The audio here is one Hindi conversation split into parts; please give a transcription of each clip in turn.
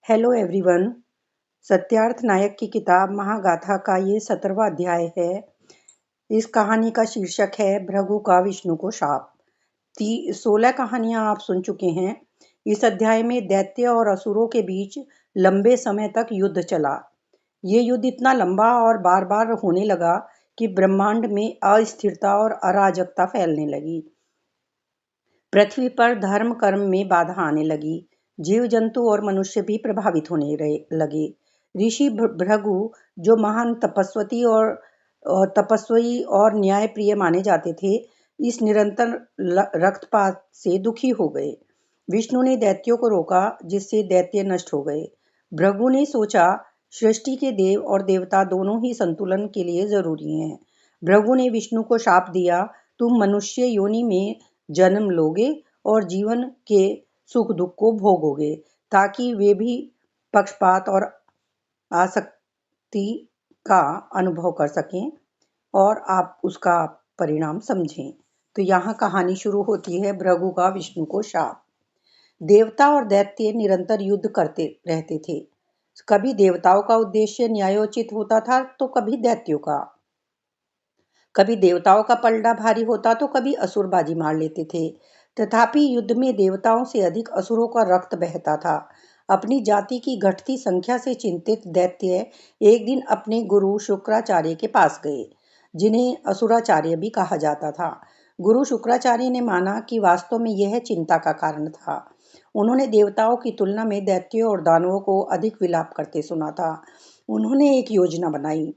Hello everyone. सत्यार्थ नायक की किताब महागाथा का ये 17वां अध्याय है। इस कहानी का शीर्षक है भृगु का विष्णु को शाप। 16 कहानियां आप सुन चुके हैं। इस अध्याय में दैत्य और असुरों के बीच लंबे समय तक युद्ध चला। ये युद्ध इतना लंबा और बार बार होने लगा कि ब्रह्मांड में अस्थिरता और अराजकता फैलने लगी। पृथ्वी पर धर्म कर्म में बाधा आने लगी। जीव जंतु और मनुष्य भी प्रभावित होने लगे। ऋषि भृगु, जो महान तपस्वी और न्याय प्रिय माने जाते थे, इस निरंतर रक्तपात से दुखी हो गए। विष्णु ने दैत्यों को रोका, जिससे दैत्य नष्ट हो गए। भृगु ने सोचा, सृष्टि के देव और देवता दोनों ही संतुलन के लिए जरूरी हैं। भृगु ने विष्णु को शाप दिया, तुम मनुष्य योनि में जन्म लोगे और जीवन के सुख दुख को भोगोगे, ताकि वे भी पक्षपात और आसक्ति का अनुभव कर सकें और आप उसका परिणाम समझें। तो यहाँ कहानी शुरू होती है भृगु का विष्णु को शाप। देवता और दैत्य निरंतर युद्ध करते रहते थे। कभी देवताओं का उद्देश्य न्यायोचित होता था तो कभी दैत्यों का। कभी देवताओं का पलड़ा भारी होता तो कभी असुर बाजी मार लेते थे। तथापि युद्ध में देवताओं से अधिक असुरों का रक्त बहता था। अपनी जाति की घटती संख्या से चिंतित दैत्य एक दिन अपने गुरु शुक्राचार्य के पास गए, जिन्हें असुराचार्य भी कहा जाता था। गुरु शुक्राचार्य ने माना कि वास्तव में यह चिंता का कारण था। उन्होंने देवताओं की तुलना में दैत्यों और दानवों को अधिक विलाप करते सुना था। उन्होंने एक योजना बनाई।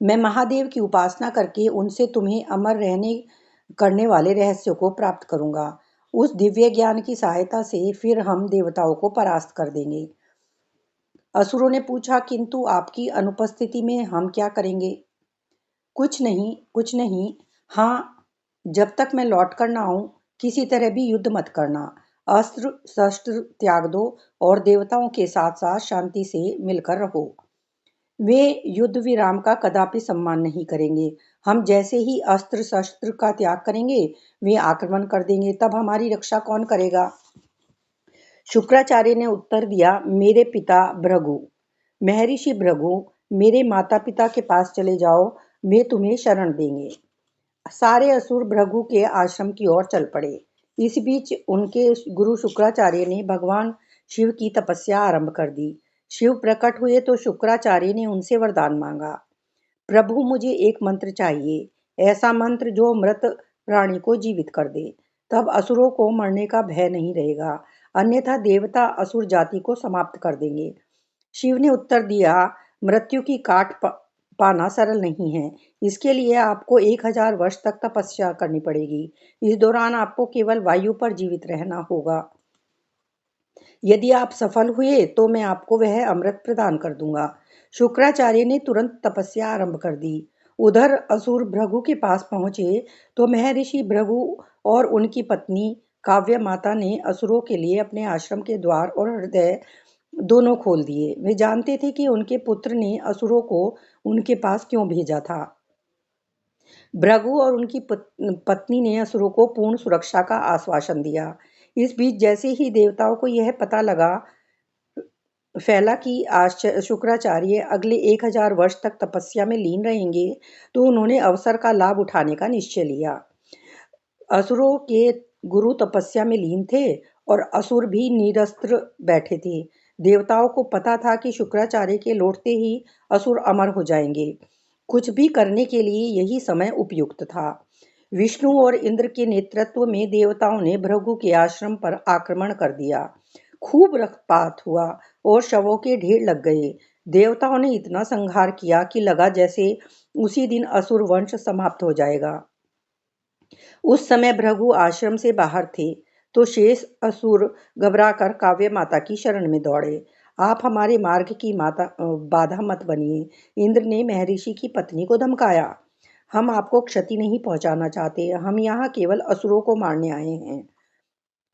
मैं महादेव की उपासना करके उनसे तुम्हें अमर रहने करने वाले रहस्यों को प्राप्त करूंगा। उस दिव्य ज्ञान की सहायता से फिर हम देवताओं को परास्त कर देंगे। असुरों ने पूछा, किंतु आपकी अनुपस्थिति में हम क्या करेंगे? कुछ नहीं, कुछ नहीं। हाँ, जब तक मैं लौट कर ना आऊं, किसी तरह भी युद्ध मत करना। अस्त्र शस्त्र त्याग दो और देवताओं के साथ साथ शांति से मिलकर रहो। वे युद्ध विराम का कदापि सम्मान नहीं करेंगे। हम जैसे ही अस्त्र शस्त्र का त्याग करेंगे, वे आक्रमण कर देंगे। तब हमारी रक्षा कौन करेगा? शुक्राचार्य ने उत्तर दिया, मेरे पिता भृगु, महर्षि भृगु, मेरे माता पिता के पास चले जाओ, वे तुम्हें शरण देंगे। सारे असुर भृगु के आश्रम की ओर चल पड़े। इस बीच उनके गुरु शुक्राचार्य ने भगवान शिव की तपस्या आरंभ कर दी। शिव प्रकट हुए तो शुक्राचार्य ने उनसे वरदान मांगा, प्रभु मुझे एक मंत्र चाहिए, ऐसा मंत्र जो मृत प्राणी को जीवित कर दे। तब असुरों को मरने का भय नहीं रहेगा, अन्यथा देवता असुर जाति को समाप्त कर देंगे। शिव ने उत्तर दिया, मृत्यु की पाना सरल नहीं है। इसके लिए आपको 1000 वर्ष तक तपस्या करनी पड़ेगी। इस दौरान आपको केवल वायु पर जीवित रहना होगा। यदि आप सफल हुए तो मैं आपको वह अमृत प्रदान कर दूंगा। शुक्राचार्य ने तुरंत तपस्या आरंभ कर दी। उधर असुर भृगु के पास पहुंचे तो महर्षि भृगु और उनकी पत्नी काव्य माता ने असुरों के लिए अपने आश्रम के द्वार और हृदय दोनों खोल दिए। वे जानते थे कि उनके पुत्र ने असुरों को उनके पास क्यों भेजा था। भृगु और उनकी पत्नी ने असुरों को पूर्ण सुरक्षा का आश्वासन दिया। इस बीच जैसे ही देवताओं को यह पता फैला कि शुक्राचार्य अगले 1000 वर्ष तक तपस्या में लीन रहेंगे, तो उन्होंने अवसर का लाभ उठाने का निश्चय लिया। असुरों के गुरु तपस्या में लीन थे और असुर भी निरस्त्र बैठे थे। देवताओं को पता था कि शुक्राचार्य के लौटते ही असुर अमर हो जाएंगे। कुछ भी करने के लिए यही समय उपयुक्त था। विष्णु और इंद्र के नेतृत्व में देवताओं ने भृगु के आश्रम पर आक्रमण कर दिया। खूब रक्तपात हुआ और शवों के ढेर लग गए। देवताओं ने इतना संहार किया कि लगा जैसे उसी दिन असुर वंश समाप्त हो जाएगा। उस समय भृगु आश्रम से बाहर थे तो शेष असुर घबराकर काव्य माता की शरण में दौड़े। आप हमारे मार्ग की बाधा मत बनिए, इंद्र ने महर्षि की पत्नी को धमकाया। हम आपको क्षति नहीं पहुंचाना चाहते, हम यहाँ केवल असुरों को मारने आए हैं।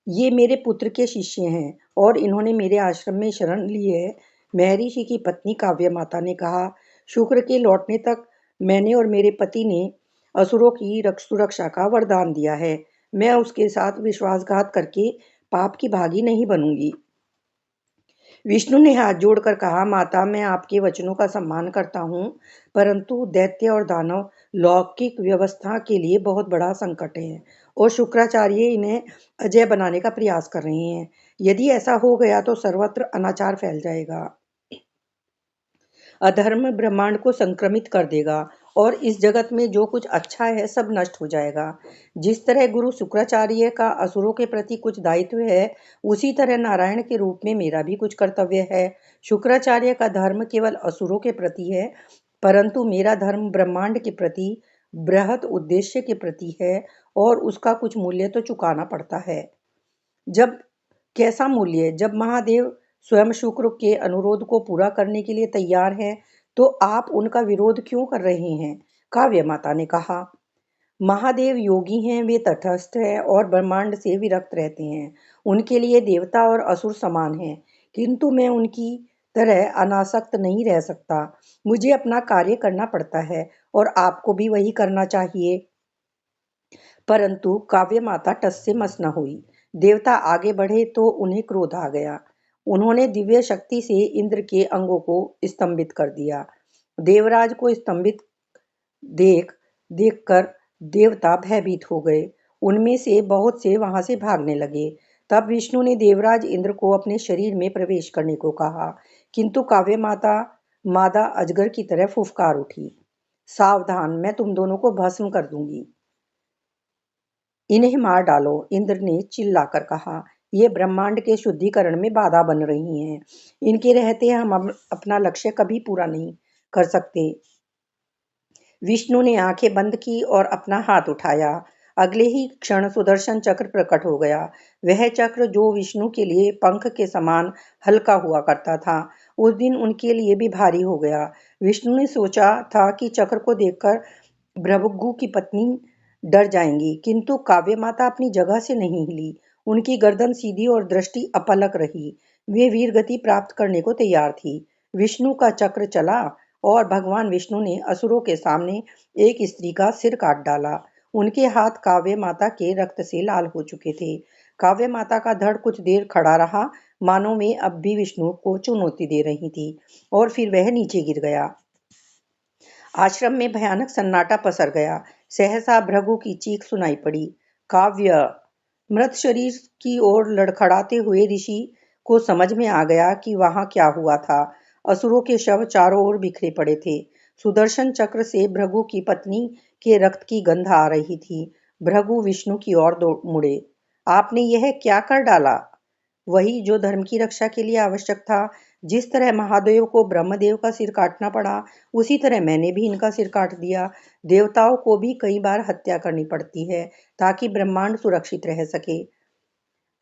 ये मेरे पुत्र के शिष्य हैं और इन्होंने मेरे आश्रम में शरण ली है। महर्षि की पत्नी काव्य माता ने कहा, शुक्र के लौटने तक मैंने और मेरे पति ने असुरों की सुरक्षा का वरदान दिया है। मैं उसके साथ विश्वासघात करके पाप की भागी नहीं बनूंगी। विष्णु ने हाथ जोड़कर कहा, माता, मैं आपके वचनों का सम्मान करता हूँ, परंतु दैत्य और दानव लौकिक व्यवस्था के लिए बहुत बड़ा संकट है और शुक्राचार्य इन्हें अजय बनाने का प्रयास कर रहे हैं। यदि ऐसा हो गया तो सर्वत्र अनाचार फैल जाएगा, अधर्म ब्रह्मांड को संक्रमित कर देगा और इस जगत में जो कुछ अच्छा है सब नष्ट हो जाएगा। जिस तरह गुरु शुक्राचार्य का असुरों के प्रति कुछ दायित्व है, उसी तरह नारायण के रूप में मेरा भी कुछ कर्तव्य है। शुक्राचार्य का धर्म केवल असुरों के प्रति है, परंतु मेरा धर्म ब्रह्मांड के प्रति, बृहत उद्देश्य के प्रति है और उसका कुछ मूल्य तो चुकाना पड़ता है। जब कैसा मूल्य? जब महादेव स्वयं शुक्र के अनुरोध को पूरा करने के लिए तैयार हैं, तो आप उनका विरोध क्यों कर रहे हैं? काव्य माता ने कहा, महादेव योगी हैं, वे तटस्थ हैं और ब्रह्मांड से विरक्त रहते हैं। उनके लिए देवता और असुर समान हैं, किंतु मैं उनकी तरह अनासक्त नहीं रह सकता। मुझे अपना कार्य करना पड़ता है और आपको भी वही करना चाहिए। परंतु काव्य माता टस से मस न हुई। देवता आगे बढ़े तो उन्हें क्रोध आ गया। उन्होंने दिव्य शक्ति से इंद्र के अंगों को स्तंभित कर दिया। देवराज को स्तंभित देख देखकर देवता भयभीत हो गए। उनमें से बहुत से वहां से भागने लगे। तब विष्णु ने देवराज इंद्र को अपने शरीर में प्रवेश करने को कहा, किंतु काव्य माता मादा अजगर की तरह फुफकार उठी, सावधान, मैं तुम दोनों को भस्म कर दूंगी। इन्हें मार डालो, इंद्र ने चिल्लाकर कहा। ये ब्रह्मांड के शुद्धिकरण में बाधा बन रही हैं। इनके रहते हम अपना लक्ष्य कभी पूरा नहीं कर सकते। विष्णु ने आंखें बंद की और अपना हाथ उठाया। अगले ही क्षण सुदर्शन चक्र प्रकट हो गया। वह चक्र जो विष्णु के लिए पंख के समान हल्का हुआ करता था, उस दिन उनके लिए भी भारी हो गया। विष्णु ने सोचा था कि चक्र को देखकर भृगु की पत्नी डर जाएंगी, किंतु काव्य माता अपनी जगह से नहीं हिली। उनकी गर्दन सीधी और दृष्टि अपलक रही। वे वीर गति प्राप्त करने को तैयार थी। विष्णु का चक्र चला और भगवान विष्णु ने असुरों के सामने एक स्त्री का सिर काट डाला। उनके हाथ काव्य माता के रक्त से लाल हो चुके थे। काव्य माता का धड़ कुछ देर खड़ा रहा, मानो वे अब भी विष्णु को चुनौती दे रही थी, और फिर वह नीचे गिर गया। आश्रम में भयानक सन्नाटा पसर गया। सहसा भृगु की चीख सुनाई पड़ी, काव्य! मृत शरीर की ओर लड़खड़ाते हुए ऋषि को समझ में आ गया कि वहां क्या हुआ था। असुरों के शव चारों ओर बिखरे पड़े थे। सुदर्शन चक्र से भृगु की पत्नी के रक्त की गंध आ रही थी। भृगु विष्णु की ओर मुड़े। आपने यह क्या कर डाला? वही जो धर्म की रक्षा के लिए आवश्यक था। जिस तरह महादेव को ब्रह्मदेव का सिर काटना पड़ा, उसी तरह मैंने भी इनका सिर काट दिया। देवताओं को भी कई बार हत्या करनी पड़ती है ताकि ब्रह्मांड सुरक्षित रह सके,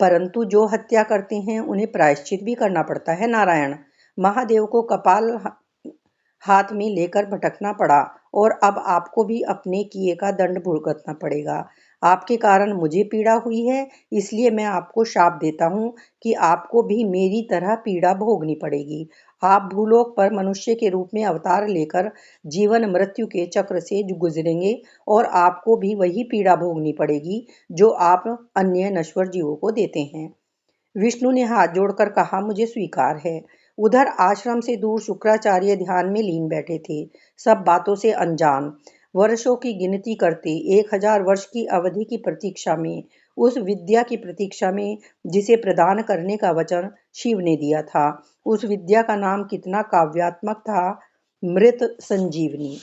परंतु जो हत्या करते हैं उन्हें प्रायश्चित भी करना पड़ता है। नारायण! महादेव को कपाल हाथ में लेकर भटकना पड़ा और अब आपको भी अपने किए का दंड भुगतना पड़ेगा। आपके कारण मुझे पीड़ा हुई है, इसलिए मैं आपको शाप देता हूँ कि आपको भी मेरी तरह पीड़ा भोगनी पड़ेगी। आप भूलोक पर मनुष्य के रूप में अवतार लेकर जीवन मृत्यु के चक्र से गुजरेंगे और आपको भी वही पीड़ा भोगनी पड़ेगी जो आप अन्य नश्वर जीवों को देते हैं। विष्णु ने हाथ जोड़कर कहा, मुझे स्वीकार है। उधर आश्रम से दूर शुक्राचार्य ध्यान में लीन बैठे थे, सब बातों से अनजान, वर्षों की गिनती करते, 1000 वर्ष की अवधि की प्रतीक्षा में, उस विद्या की प्रतीक्षा में जिसे प्रदान करने का वचन शिव ने दिया था। उस विद्या का नाम कितना काव्यात्मक था, मृत संजीवनी।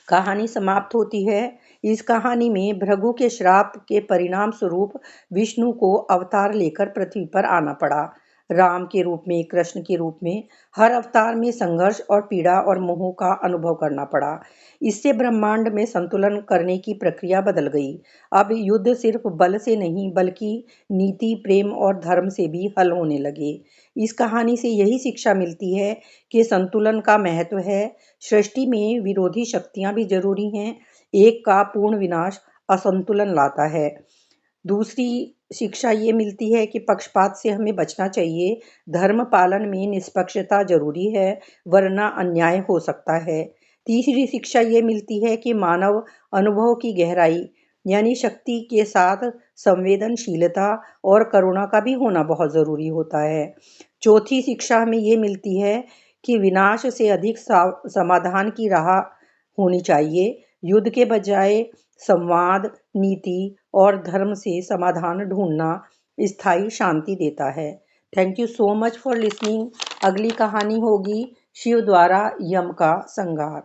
कहानी समाप्त होती है। इस कहानी में भृगु के श्राप के परिणाम स्वरूप विष्णु को अवतार लेकर पृथ्वी पर आना पड़ा। राम के रूप में, कृष्ण के रूप में, हर अवतार में संघर्ष और पीड़ा और मोह का अनुभव करना पड़ा। इससे ब्रह्मांड में संतुलन करने की प्रक्रिया बदल गई। अब युद्ध सिर्फ बल से नहीं बल्कि नीति, प्रेम और धर्म से भी हल होने लगे। इस कहानी से यही शिक्षा मिलती है कि संतुलन का महत्व है। सृष्टि में विरोधी शक्तियां भी जरूरी हैं। एक का पूर्ण विनाश असंतुलन लाता है। दूसरी शिक्षा ये मिलती है कि पक्षपात से हमें बचना चाहिए। धर्म पालन में निष्पक्षता जरूरी है, वरना अन्याय हो सकता है। तीसरी शिक्षा ये मिलती है कि मानव अनुभव की गहराई यानी शक्ति के साथ संवेदनशीलता और करुणा का भी होना बहुत ज़रूरी होता है। चौथी शिक्षा हमें ये मिलती है कि विनाश से अधिक समाधान की राह होनी चाहिए। युद्ध के बजाय संवाद, नीति और धर्म से समाधान ढूंढना स्थायी शांति देता है। Thank you so much for listening. अगली कहानी होगी शिव द्वारा यम का संहार।